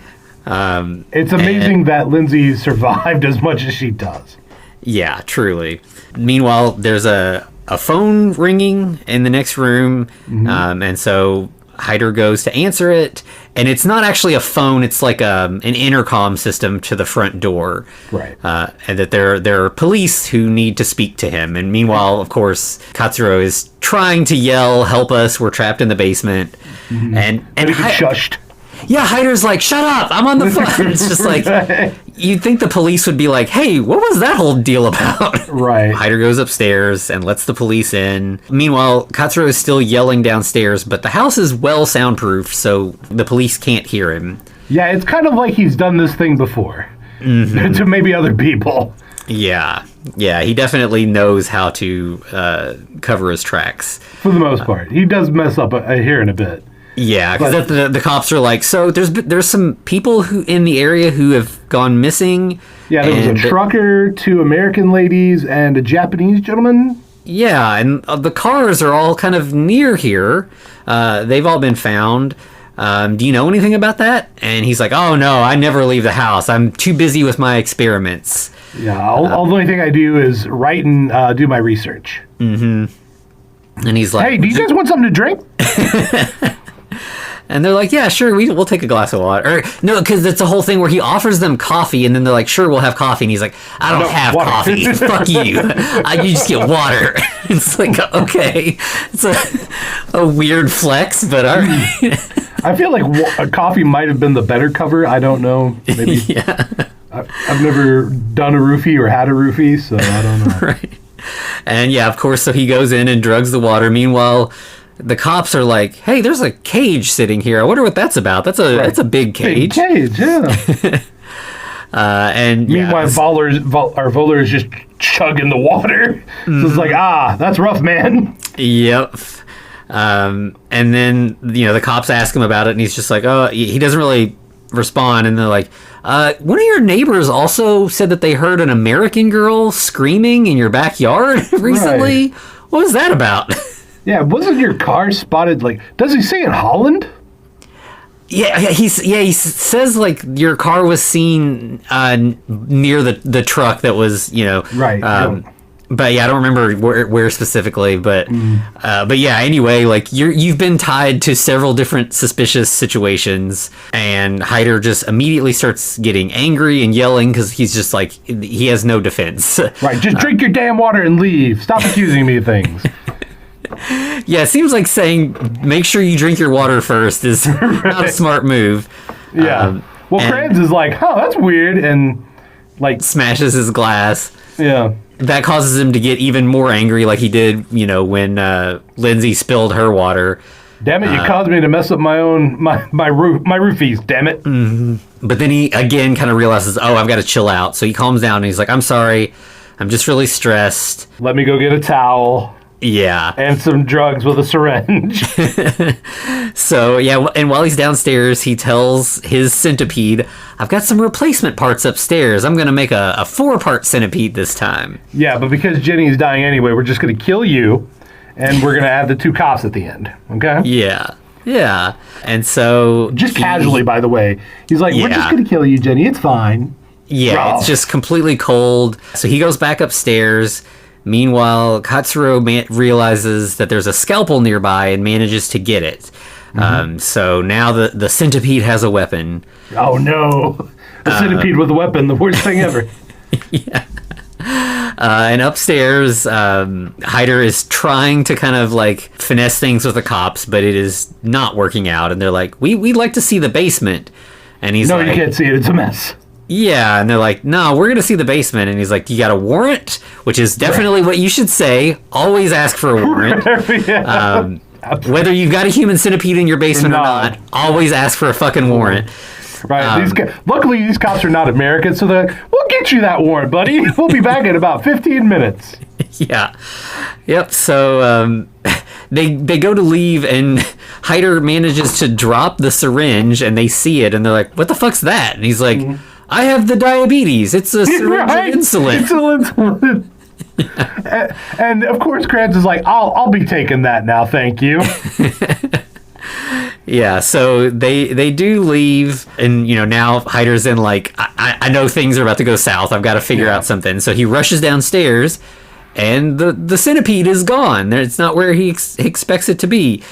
It's amazing that Lindsay survived as much as she does. Yeah, truly. Meanwhile, there's a phone ringing in the next room, and so Hyder goes to answer it, and it's not actually a phone, it's like an intercom system to the front door. Right. And that there are police who need to speak to him. And meanwhile, of course, Katsuro is trying to yell, help us, we're trapped in the basement. And he gets shushed. Yeah, Hyder's like, shut up, I'm on the phone. It's just like, you'd think the police would be like, hey, what was that whole deal about? Right. Hyder goes upstairs and lets the police in. Meanwhile, Katsuro is still yelling downstairs, but the house is well soundproof, so the police can't hear him. Yeah, it's kind of like he's done this thing before. To maybe other people. Yeah, he definitely knows how to cover his tracks. For the most part. He does mess up here in a bit. Yeah, because the cops are like, so there's some people who in the area who have gone missing. Yeah, there was a trucker, 2 American ladies, and a Japanese gentleman. Yeah, and the cars are all kind of near here. They've all been found. Do you know anything about that? And he's like, oh no, I never leave the house. I'm too busy with my experiments. Yeah, all the only thing I do is write and do my research. And he's like, hey, do you guys want something to drink? And they're like, yeah, sure, we'll take a glass of water. Or, no, because it's a whole thing where he offers them coffee, and then they're like, sure, we'll have coffee. And he's like, I don't have coffee. Fuck you. You just get water. It's like, okay. It's a weird flex, but all right. I feel like coffee might have been the better cover. I don't know. Maybe. Yeah. I've never done a roofie or had a roofie, so I don't know. Right. And yeah, of course, so he goes in and drugs the water. Meanwhile, the cops are like, hey, there's a cage sitting here. I wonder what that's about. That's a big cage. Big cage, yeah. And meanwhile, Voller is just chugging the water. So it's like, that's rough, man. Yep. And then, the cops ask him about it, and he's just like, oh, he doesn't really respond. And they're like, one of your neighbors also said that they heard an American girl screaming in your backyard recently. Right. What was that about? Yeah, wasn't your car spotted, does he say in Holland? Yeah, he says, your car was seen near the truck that was, Right. But yeah, I don't remember where specifically, but yeah, anyway, you've been tied to several different suspicious situations, and Hyder just immediately starts getting angry and yelling because he's just he has no defense. Right, just drink your damn water and leave. Stop accusing me of things. Yeah, it seems like saying make sure you drink your water first is not a smart move. Yeah. Kranz is like, that's weird, and smashes his glass. Yeah. That causes him to get even more angry, like he did, when Lindsay spilled her water. Damn it! You caused me to mess up my roofies. Damn it! Mm-hmm. But then he again kind of realizes, I've got to chill out. So he calms down and he's like, I'm sorry, I'm just really stressed. Let me go get a towel. Yeah. And some drugs with a syringe. So, yeah, and while he's downstairs, he tells his centipede, I've got some replacement parts upstairs. I'm going to make a 4-part centipede this time. Yeah, but because Jenny's dying anyway, we're just going to kill you, and we're going to add the 2 cops at the end, okay? Yeah. Yeah. And so... Just casually, by the way. He's like, we're just going to kill you, Jenny. It's fine. Yeah, It's just completely cold. So he goes back upstairs. Meanwhile, Katsuro realizes that there's a scalpel nearby and manages to get it. So now the centipede has a weapon. Oh no! The centipede with a weapon, the worst thing ever. Yeah. And upstairs, Hyder is trying to kind of finesse things with the cops, but it is not working out. And they're like, we'd like to see the basement. And he's like, no, you can't see it. It's a mess. Yeah, and they're like, no, we're going to see the basement. And he's like, you got a warrant? Which is definitely what you should say. Always ask for a warrant. Yeah. Whether you've got a human centipede in your basement or not, always ask for a fucking warrant. Right. Luckily, these cops are not American, so they're like, we'll get you that warrant, buddy. We'll be back in about 15 minutes. Yeah. Yep. So they go to leave, and Hyder manages to drop the syringe, and they see it, and they're like, "What the fuck's that?" And he's like, "I have the diabetes. It's a syringe of insulin." It's insulin. And of course, Krantz is like, "I'll be taking that now, thank you." Yeah, so they do leave, and now Hyder's in like, I know things are about to go south. I've got to figure out something. So he rushes downstairs, and the centipede is gone. It's not where he expects it to be.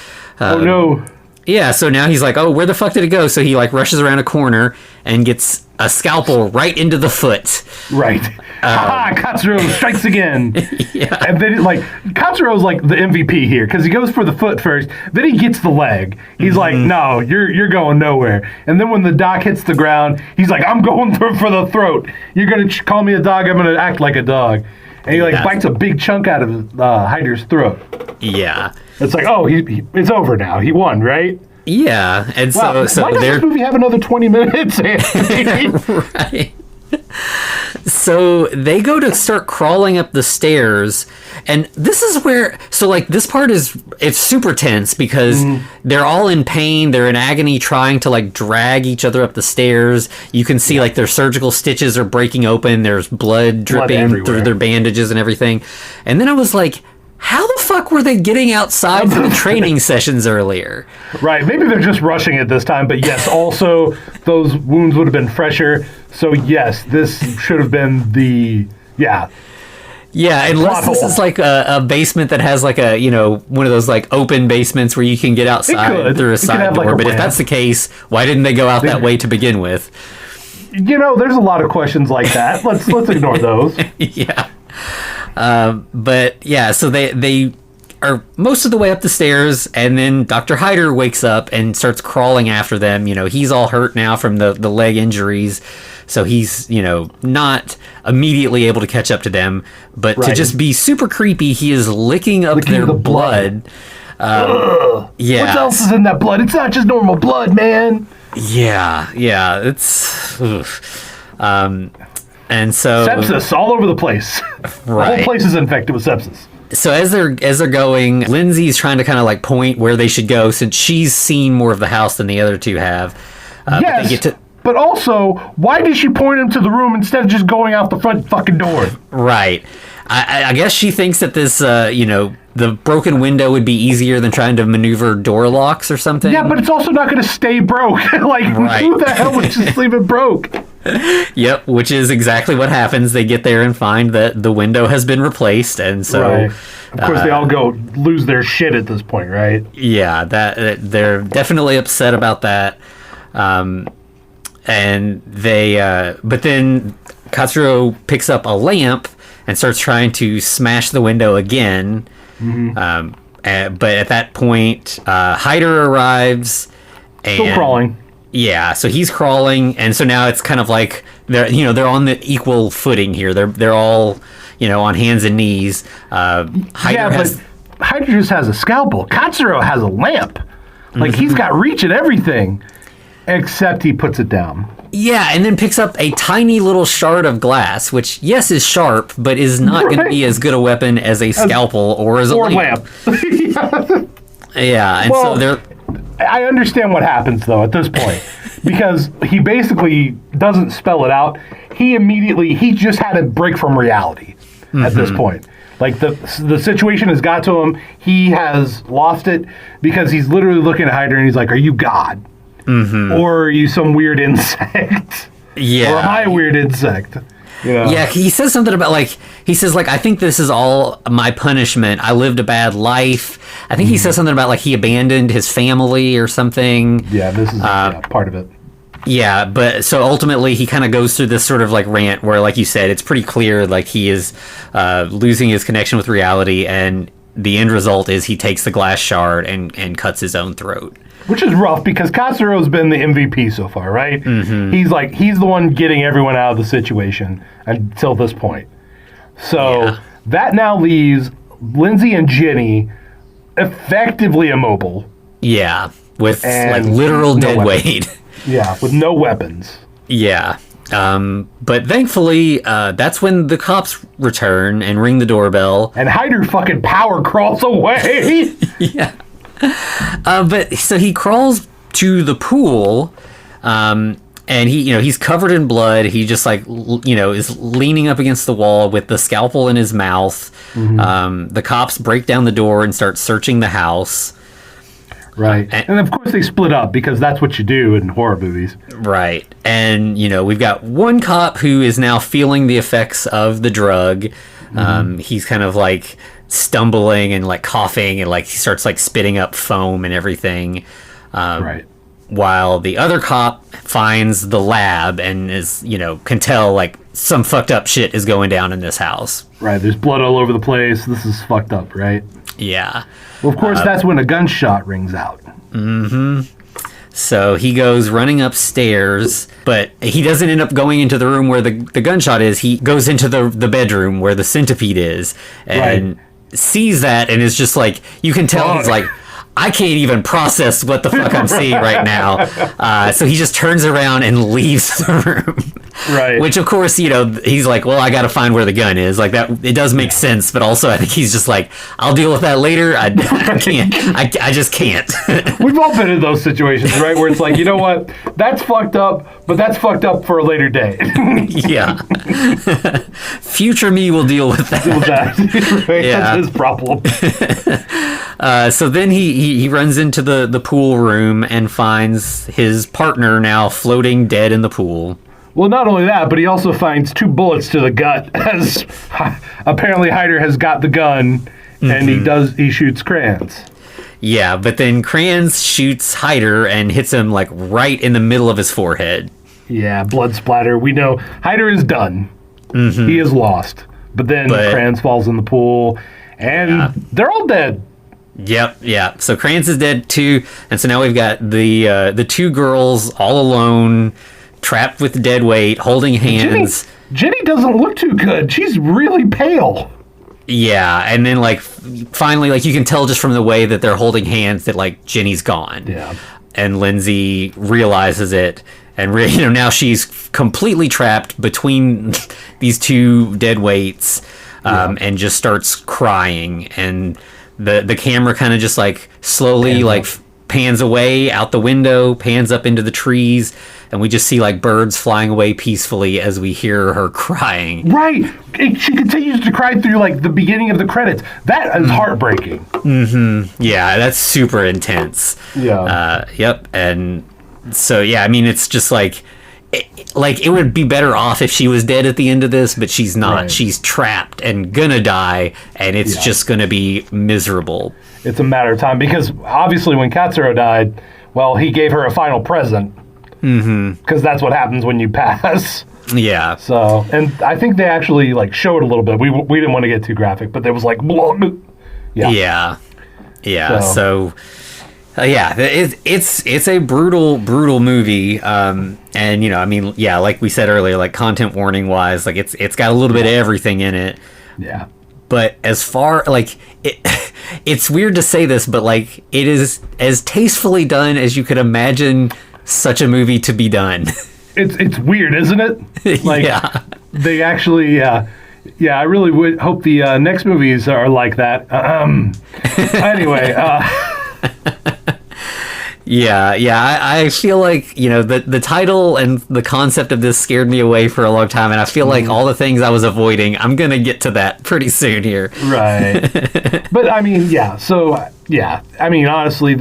Oh no! Yeah, so now he's like, oh, where the fuck did it go? So he like rushes around a corner and gets a scalpel right into the foot. Right. Katsuro strikes again. Yeah. And then Katsuro's like the MVP here because he goes for the foot first, then he gets the leg. He's like, no, you're going nowhere. And then when the doc hits the ground, he's like, I'm going for the throat. You're gonna call me a dog, I'm gonna act like a dog. And he bites a big chunk out of Hyder's throat. Yeah. It's like, oh, it's over now. He won, right? Yeah, and wow. so why does this movie have another 20 minutes? Right. So they go to start crawling up the stairs, and this is where, so like this part it's super tense because they're all in pain, they're in agony trying to like drag each other up the stairs. You can see like their surgical stitches are breaking open, there's blood dripping through their bandages and everything. And then I was like, how the fuck were they getting outside for the training sessions earlier? Right, maybe they're just rushing it this time, but yes, also those wounds would have been fresher. So yes, this should have been Yeah, unless this is like a basement that has like a, one of those like open basements where you can get outside through a side door. But if that's the case, why didn't they go out that way to begin with? There's a lot of questions like that. Let's ignore those. Yeah. But yeah, so they are most of the way up the stairs, and then Dr. Hyder wakes up and starts crawling after them. He's all hurt now from the leg injuries, so he's, not immediately able to catch up to them, but to just be super creepy, he is licking up their blood. Yeah. What else is in that blood? It's not just normal blood, man. Yeah, it's... and so sepsis all over the place. Right. The whole place is infected with sepsis. So as they're going, Lindsay's trying to kind of like point where they should go since she's seen more of the house than the other two have. Yes, but also, why did she point him to the room instead of just going out the front fucking door? Right. I guess she thinks that this, the broken window would be easier than trying to maneuver door locks or something. Yeah, but it's also not going to stay broke. Who the hell would just leave it broke? Yep, which is exactly what happens. They get there and find that the window has been replaced, and so... Right. Of course, they all go lose their shit at this point, right? Yeah, that they're definitely upset about that. And they... but then Katsuro picks up a lamp and starts trying to smash the window again. But at that point, Hyder arrives. And, still crawling. Yeah, so he's crawling, and so now it's kind of like they're on the equal footing here. They're all on hands and knees. But Hyder just has a scalpel. Katsuro has a lamp. Like he's got reach and everything, except he puts it down. Yeah, and then picks up a tiny little shard of glass, which, yes, is sharp, but is not going to be as good a weapon as a scalpel or as a lamp. Yeah, and so they're... I understand what happens, though, at this point. Because he basically doesn't spell it out. He just had a break from reality at this point. Like, the situation has got to him. He has lost it because he's literally looking at Hyder and he's like, are you God? Or are you some weird insect? Yeah. Or am I a weird insect? Yeah, he says something about, I think this is all my punishment. I lived a bad life. I think he says something about, he abandoned his family or something. Yeah, this is part of it. Yeah, but so ultimately he kind of goes through this sort of, rant where, like you said, it's pretty clear, he is losing his connection with reality, and the end result is he takes the glass shard and cuts his own throat. Which is rough because Katsuro's been the MVP so far, right? He's the one getting everyone out of the situation until this point. So that now leaves Lindsay and Jenny effectively immobile. Yeah, with literal dead weight. Yeah, with no weapons. Yeah. But thankfully, that's when the cops return and ring the doorbell. And Hyder fucking power crawls away. Yeah. But so he crawls to the pool, and he's covered in blood. He just is leaning up against the wall with the scalpel in his mouth. The cops break down the door and start searching the house. Right. And of course they split up because that's what you do in horror movies. Right. And, we've got one cop who is now feeling the effects of the drug. He's kind of like stumbling and like coughing and like he starts like spitting up foam and everything. Right. While the other cop finds the lab and is, can tell like some fucked up shit is going down in this house. Right. There's blood all over the place. This is fucked up, right? Yeah. Well, of course, that's when a gunshot rings out. So he goes running upstairs, but he doesn't end up going into the room where the gunshot is. He goes into the bedroom where the centipede is and sees that and is just like, you can tell he's like, I can't even process what the fuck I'm seeing right now. So he just turns around and leaves the room. Right. Which, of course, he's like, well, I got to find where the gun is. Like, that, it does make sense, but also I think he's just like, I'll deal with that later. I can't. I just can't. We've all been in those situations, right? Where it's like, you know what? That's fucked up, but that's fucked up for a later day. Yeah. Future me will deal with that. Right? Yeah. That's his problem. So then he runs into the pool room and finds his partner now floating dead in the pool. Well, not only that, but he also finds 2 bullets to the gut, as apparently Hyder has got the gun, and he shoots Kranz. Yeah, but then Kranz shoots Hyder and hits him like right in the middle of his forehead. Yeah, blood splatter. We know Hyder is done. He is lost. But then Kranz falls in the pool, and they're all dead. Yep, yeah. So Kranz is dead too, and so now we've got the 2 girls all alone, trapped with dead weight, holding hands. Jenny doesn't look too good. She's really pale. Yeah, and then like finally, like you can tell just from the way that they're holding hands that like Jenny's gone. Yeah. And Lindsay realizes it, and now she's completely trapped between these 2 dead weights, and just starts crying. And the camera kind of just like slowly pans away out the window, pans up into the trees, and we just see like birds flying away peacefully as we hear her crying. Right. She continues to cry through like the beginning of the credits. That is heartbreaking. Yeah, that's super intense. Yeah. Yep. And so, yeah, I mean, it's just like it would be better off if she was dead at the end of this, but she's not. Right. She's trapped and gonna die, and it's just gonna be miserable. It's a matter of time, because obviously when Katsuro died, well, he gave her a final present. Because that's what happens when you pass. Yeah. So, and I think they actually like showed a little bit. We didn't want to get too graphic, but there was like, yeah. So it's a brutal movie. And I mean, yeah, like we said earlier, like content warning wise, like it's got a little bit of everything in it. Yeah. But as far like it's weird to say this, but like it is as tastefully done as you could imagine such a movie to be done. It's weird, isn't it? Like, yeah. They actually, I really would hope the next movies are like that. Anyway. Yeah, I feel like, the title and the concept of this scared me away for a long time, and I feel like all the things I was avoiding, I'm going to get to that pretty soon here. Right. But, I mean, honestly,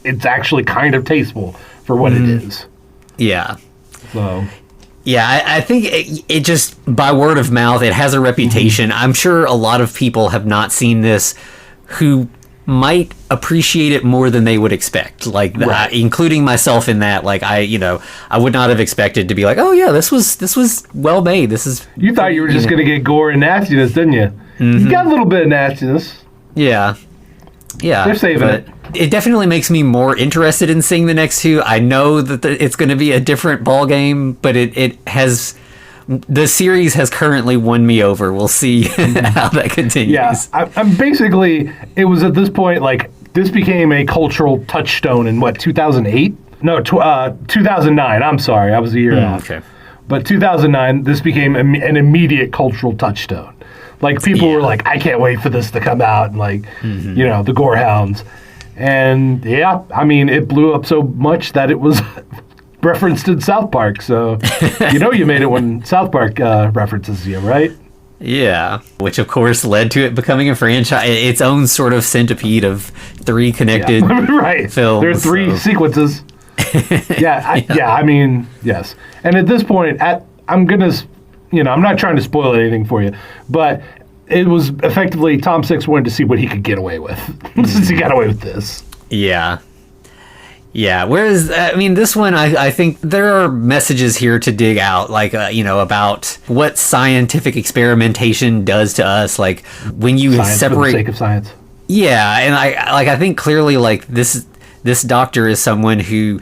it's actually kind of tasteful for what it is. Yeah. So. Yeah, I think it just, by word of mouth, it has a reputation. I'm sure a lot of people have not seen this who might appreciate it more than they would expect. Like, including myself in that. Like, I would not have expected to be like, oh yeah, this was well made. You thought you were just going to get gore and nastiness, didn't you? You got a little bit of nastiness. Yeah. They're saving it. It definitely makes me more interested in seeing the next 2. I know that it's going to be a different ball game, but the series has currently won me over. We'll see how that continues. Yeah, I'm basically, it was at this point, like, this became a cultural touchstone in 2008? No, 2009. I'm sorry, I was a year off. Okay. But 2009, this became an immediate cultural touchstone. Like, people were like, I can't wait for this to come out, and like, the Gorehounds. And yeah, I mean, it blew up so much that it was referenced in South Park. So, you made it when South Park references you, right? Yeah, which of course led to it becoming a franchise, its own sort of centipede of 3 connected right. films. There are 3 sequences. I mean, yes. And at this point, I'm not trying to spoil anything for you, but it was effectively Tom Six wanted to see what he could get away with since he got away with this. Yeah. Yeah, whereas, I mean, this one, I think there are messages here to dig out, like, about what scientific experimentation does to us, like, when you Science separate... for the sake of science. Yeah, and I think clearly, like, this doctor is someone who...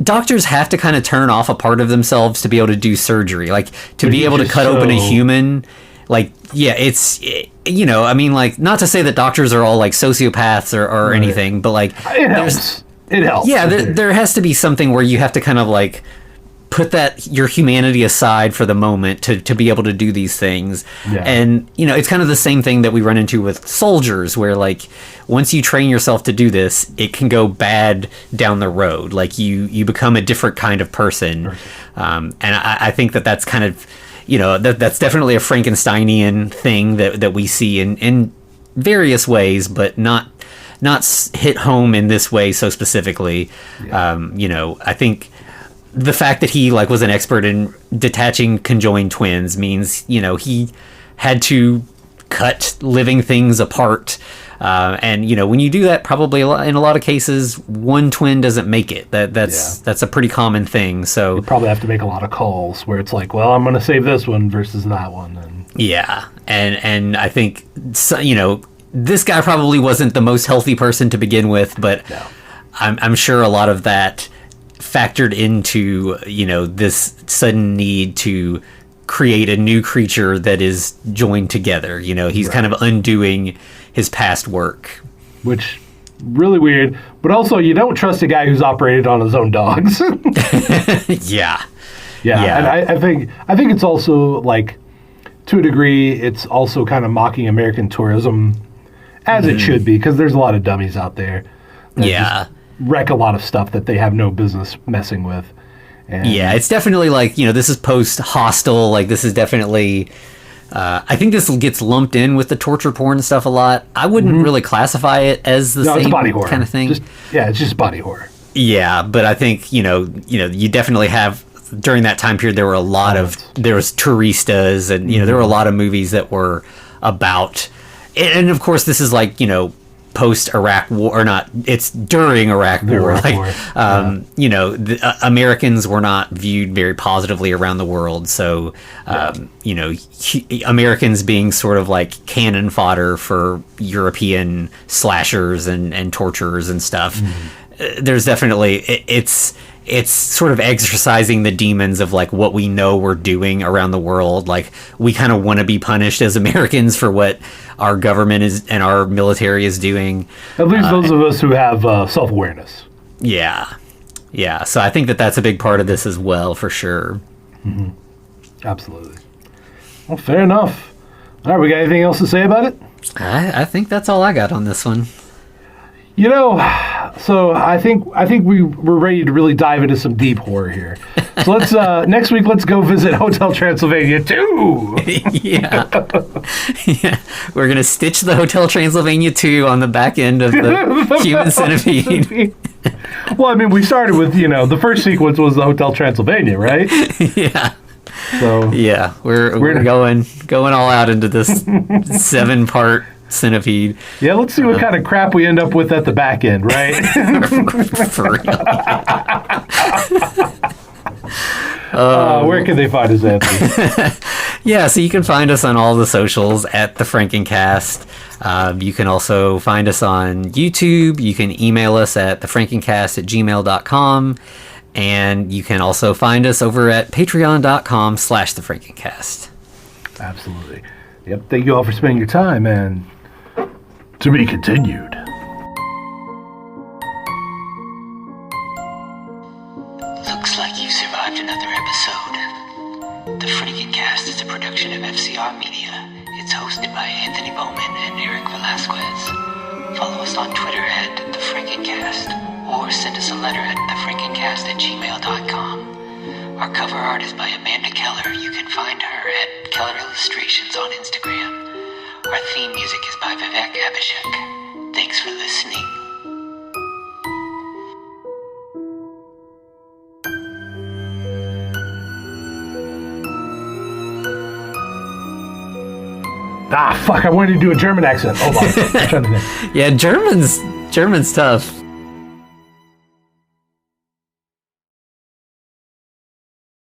Doctors have to kind of turn off a part of themselves to be able to do surgery, like, to be able to cut open a human... Like, yeah, it's, I mean, like, not to say that doctors are all, like, sociopaths or anything, but, like... It helps. It helps. Yeah, there has to be something where you have to kind of, like, put your humanity aside for the moment to be able to do these things. Yeah. And, it's kind of the same thing that we run into with soldiers, where, like, once you train yourself to do this, it can go bad down the road. Like, you become a different kind of person. And I think that's kind of... that's definitely a Frankensteinian thing that we see in various ways, but not hit home in this way so specifically. Yeah. I think the fact that he was an expert in detaching conjoined twins means he had to cut living things apart. And when you do that, probably in a lot of cases, one twin doesn't make it. That's a pretty common thing. So you probably have to make a lot of calls where it's like, well, I'm going to save this one versus that one. And I think this guy probably wasn't the most healthy person to begin with, but no. I'm sure a lot of that factored into this sudden need to create a new creature that is joined together. He's kind of undoing his past work, which really weird. But also, you don't trust a guy who's operated on his own dogs. Yeah. And I think it's also, like, to a degree, it's also kind of mocking American tourism, as it should be, because there's a lot of dummies out there that just wreck a lot of stuff that they have no business messing with. And it's definitely this is post-Hostel. Like, this is definitely... I think this gets lumped in with the torture porn stuff a lot. I wouldn't really classify it as the same body horror kind of thing. It's just body horror. Yeah, but I think, you definitely have... During that time period, there were a lot of... There was Turistas, and, there were a lot of movies that were about... And, of course, this is post-Iraq War, or not, it's during Iraq War. The Americans were not viewed very positively around the world. So, Americans being sort of like cannon fodder for European slashers and torturers and stuff. There's definitely, it's sort of exercising the demons of what we know we're doing around the world. Like, we kind of want to be punished as Americans for what our government is and our military is doing. At least those of us who have self-awareness. Yeah. So I think that's a big part of this as well, for sure. Mm-hmm. Absolutely. Well, fair enough. All right, we got anything else to say about it? I think that's all I got on this one. So I think we're ready to really dive into some deep horror here. So let's next week let's go visit Hotel Transylvania 2. Yeah, we're gonna stitch the Hotel Transylvania 2 on the back end of the Human Centipede. Well, I mean, we started with the first sequence was the Hotel Transylvania, right? Yeah. So yeah, we're going all out into this 7-part centipede. Yeah, let's see what kind of crap we end up with at the back end, right? For real. Where can they find us, Anthony? Yeah, so you can find us on all the socials at the Frankencast. You can also find us on YouTube. You can email us at thefrankencast@gmail.com. And you can also find us over at patreon.com/thefrankencast. Absolutely. Yep. Thank you all for spending your time, and to be continued. Looks like you survived another episode. The Frankencast is a production of FCR Media. It's hosted by Anthony Bowman and Eric Velasquez. Follow us on Twitter at The Frankencast, or send us a letter at thefrankencast@gmail.com. Our cover art is by Amanda Keller. You can find her at Keller Illustrations on Instagram. Our theme music is by Vivek Abhishek. Thanks for listening. Ah, fuck, I wanted to do a German accent. Hold on. I'm trying to think. Yeah, German's tough.